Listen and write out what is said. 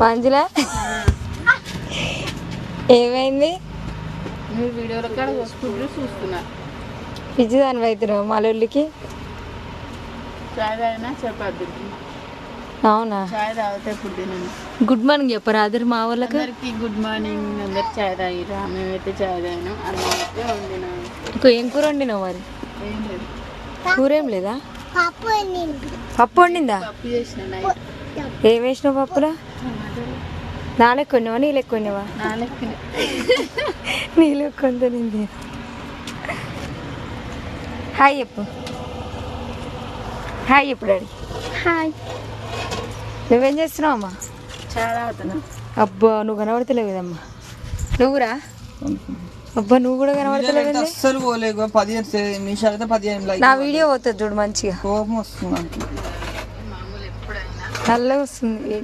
మంజుల ఏమైంది? మీరు వీడియోలో కూడా చూస్తున్నా. పిచ్చి దాని అవుతున్నావు మాలోళ్ళకి. చాయ్ తాగినా చెప్పద్దు. అవునా? చాయ్ తాగితే ఇప్పుడు తినండి. గుడ్ మార్నింగ్ చెప్పరా అదర్ మా వాళ్ళకి. అందరికి గుడ్ మార్నింగ్. అందరు చాయ్ తాగిరా? మేమైతే చాయ్ తాగినాం. అన్నం అయితే వండినాం. ఇంకో ఏం కూర వండినావు మరి? ఏం లేదు. కూర ఏం లేదా? పప్పు వండిందా? పప్పు చేసిన నైట్. ఏం వేసినావు పప్పులో? నాలుగు కొన్నావా నీళ్ళు ఎక్కువ కొన్నావా? నీళ్ళు ఎక్కువ తింది. హాయ్ చెప్పు. హాయ్ చెప్పు డాడీ. హాయ్. నువ్వేం చేస్తున్నావు అమ్మా? చాయ్ తాగుతున్నా. అబ్బా నువ్వు కనబడతలేవు కదమ్మా. నువ్వురా? అబ్బా నువ్వు కూడా కనబడతలేవు. అస్సలు పోలేవు. 15 నిమిషాలు అయితే 15 నా వీడియో పోతుంది చూడు మంచిగా. కోపం వస్తుంది. మామూలు ఎప్పుడైనా నల్లగా వస్తుంది.